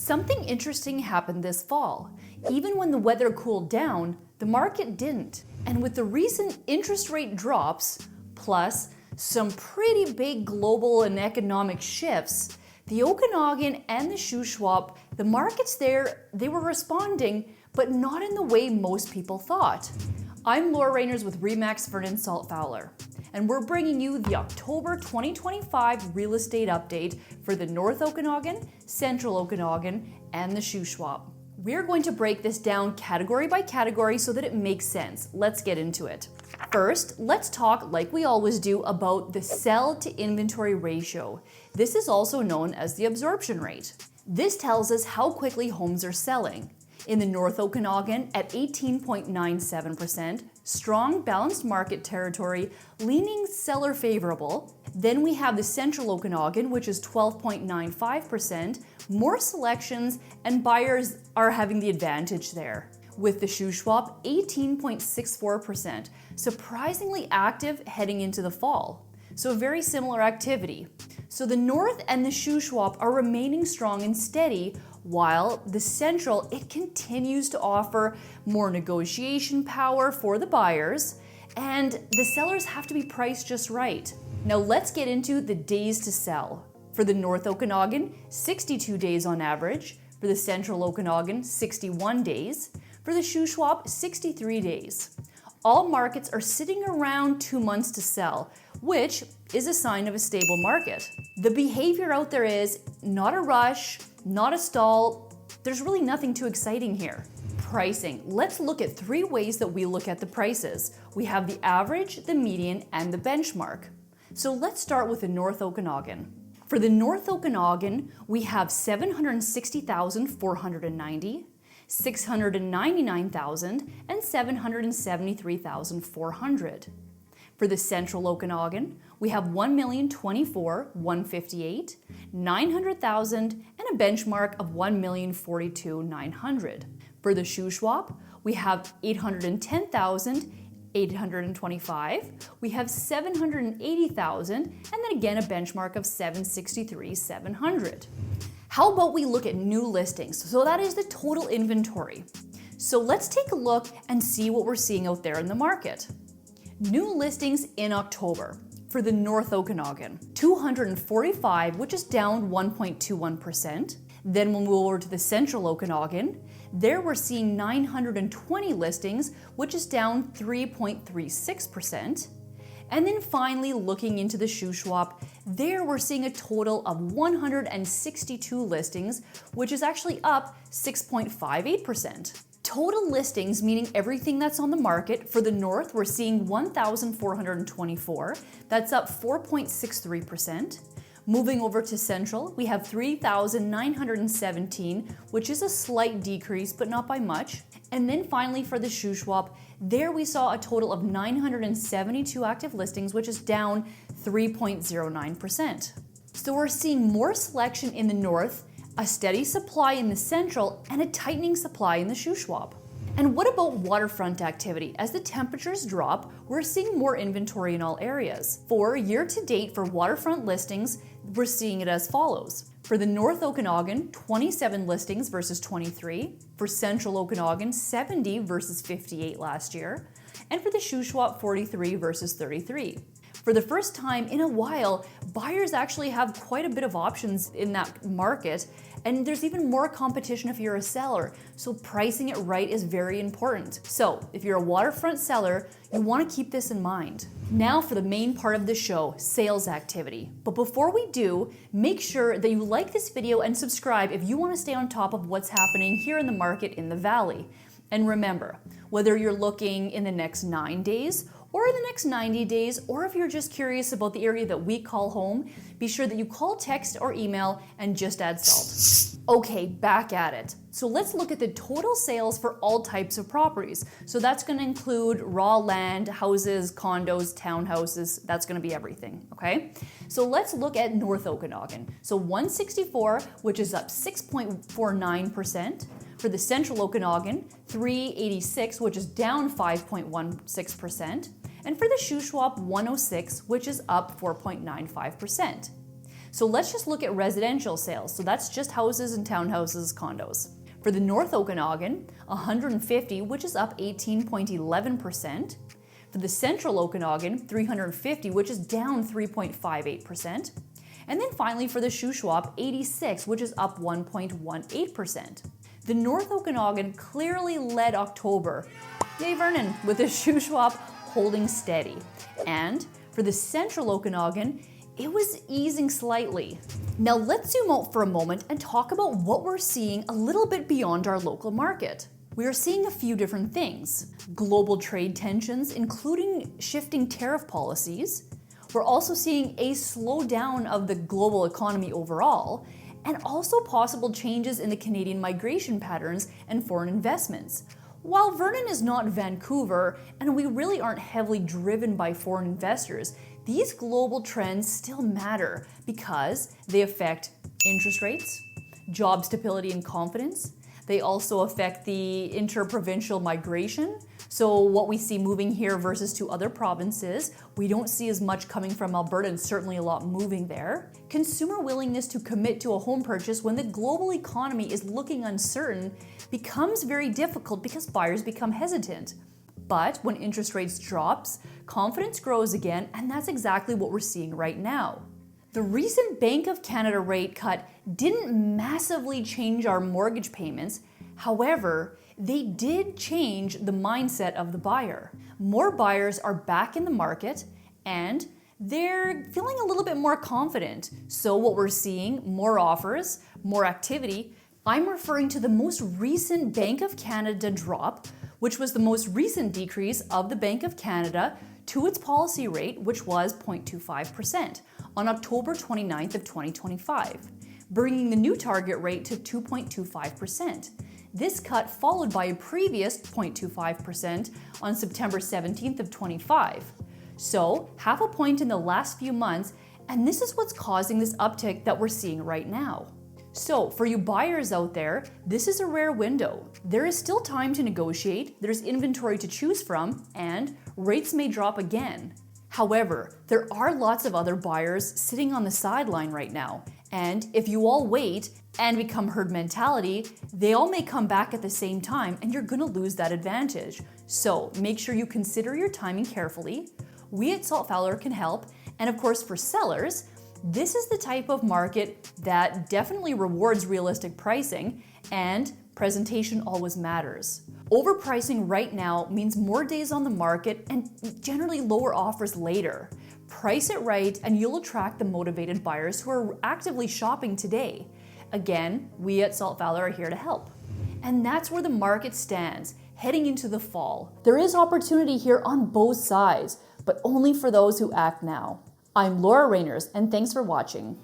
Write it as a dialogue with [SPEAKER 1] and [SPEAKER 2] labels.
[SPEAKER 1] Something interesting happened this fall. Even when the weather cooled down, the market didn't. And with the recent interest rate drops, plus some pretty big global and economic shifts, the Okanagan and the Shuswap, the markets there, they were responding, but not in the way most people thought. I'm Laura Rayners with RE/MAX Vernon Salt Fowler, and we're bringing you the October 2025 real estate update for the North Okanagan, Central Okanagan, and the Shuswap. We're going to break this down category by category so that it makes sense. Let's get into it. First, let's talk, like we always do, about the sell to inventory ratio. This is also known as the absorption rate. This tells us how quickly homes are selling. In the North Okanagan at 18.97%, strong balanced market territory, leaning seller favorable. Then we have the Central Okanagan, which is 12.95%, more selections, and buyers are having the advantage there. With the Shuswap, 18.64%, surprisingly active heading into the fall. So very similar activity. So the North and the Shuswap are remaining strong and steady, while the Central, it continues to offer more negotiation power for the buyers, and the sellers have to be priced just right. Now let's get into the days to sell. For the North Okanagan, 62 days on average. For the Central Okanagan, 61 days. For the Shuswap, 63 days. All markets are sitting around 2 months to sell, which is a sign of a stable market. The behavior out there is not a rush, not a stall. There's really nothing too exciting here. Pricing. Let's look at 3 ways that we look at the prices. We have the average, the median, and the benchmark. So let's start with the North Okanagan. For the North Okanagan, we have 760,490, 699,000, and 773,400. For the Central Okanagan, we have 1,024,158, 900,000, and a benchmark of 1,042,900. For the Shuswap, we have 810,825, we have 780,000, and then again a benchmark of 763,700. How about we look at new listings? So that is the total inventory. So let's take a look and see what we're seeing out there in the market. New listings in October. For the North Okanagan, 245, which is down 1.21%. Then we'll move over to the Central Okanagan. There we're seeing 920 listings, which is down 3.36%. And then finally, looking into the Shuswap, there we're seeing a total of 162 listings, which is actually up 6.58%. Total listings, meaning everything that's on the market, for the North, we're seeing 1,424. That's up 4.63%. Moving over to Central, we have 3,917, which is a slight decrease, but not by much. And then finally for the Shuswap, there we saw a total of 972 active listings, which is down 3.09%. So we're seeing more selection in the North, a steady supply in the Central, and a tightening supply in the Shuswap. And what about waterfront activity? As the temperatures drop, we're seeing more inventory in all areas. For year to date for waterfront listings, we're seeing it as follows. For the North Okanagan, 27 listings versus 23. For Central Okanagan, 70 versus 58 last year. And for the Shuswap, 43 versus 33. For the first time in a while, buyers actually have quite a bit of options in that market, and there's even more competition if you're a seller, so pricing it right is very important. So if you're a waterfront seller, you want to keep this in mind. Now for the main part of the show, sales activity. But before we do, make sure that you like this video and subscribe if you want to stay on top of what's happening here in the market in the Valley. And remember, whether you're looking in the next 9 days or in the next 90 days, or if you're just curious about the area that we call home, be sure that you call, text, or email and just add salt. Okay, back at it. So let's look at the total sales for all types of properties. So that's gonna include raw land, houses, condos, townhouses, that's gonna be everything, okay? So let's look at North Okanagan. So 164, which is up 6.49%. For the Central Okanagan, 386, which is down 5.16%. And for the Shuswap, 106, which is up 4.95%. So let's just look at residential sales. So that's just houses and townhouses, condos. For the North Okanagan, 150, which is up 18.11%. For the Central Okanagan, 350, which is down 3.58%. And then finally for the Shuswap, 86, which is up 1.18%. The North Okanagan clearly led October. Yay, Vernon, with the Shuswap holding steady. And for the Central Okanagan, it was easing slightly. Now let's zoom out for a moment and talk about what we're seeing a little bit beyond our local market. We are seeing a few different things. Global trade tensions, including shifting tariff policies. We're also seeing a slowdown of the global economy overall, and also possible changes in the Canadian migration patterns and foreign investments. While Vernon is not Vancouver, and we really aren't heavily driven by foreign investors, these global trends still matter because they affect interest rates, job stability and confidence. They also affect the interprovincial migration. So what we see moving here versus to other provinces, we don't see as much coming from Alberta and certainly a lot moving there. Consumer willingness to commit to a home purchase when the global economy is looking uncertain becomes very difficult because buyers become hesitant. But when interest rates drops, confidence grows again, and that's exactly what we're seeing right now. The recent Bank of Canada rate cut didn't massively change our mortgage payments. However, they did change the mindset of the buyer. More buyers are back in the market and they're feeling a little bit more confident. So what we're seeing, more offers, more activity. I'm referring to the most recent Bank of Canada drop, which was the most recent decrease of the Bank of Canada to its policy rate, which was 0.25%. On October 29th of 2025, bringing the new target rate to 2.25%. This cut followed by a previous 0.25% on September 17th of 25. So half a point in the last few months, and this is what's causing this uptick that we're seeing right now. So for you buyers out there, this is a rare window. There is still time to negotiate, there's inventory to choose from, and rates may drop again. However, there are lots of other buyers sitting on the sideline right now, and if you all wait and become herd mentality, they all may come back at the same time and you're gonna lose that advantage. So make sure you consider your timing carefully. We at Salt Fowler can help, and of course for sellers, this is the type of market that definitely rewards realistic pricing, and presentation always matters. Overpricing right now means more days on the market and generally lower offers later. Price it right and you'll attract the motivated buyers who are actively shopping today. Again, we at Salt Fowler are here to help. And that's where the market stands, heading into the fall. There is opportunity here on both sides, but only for those who act now. I'm Laura Rayners, and thanks for watching.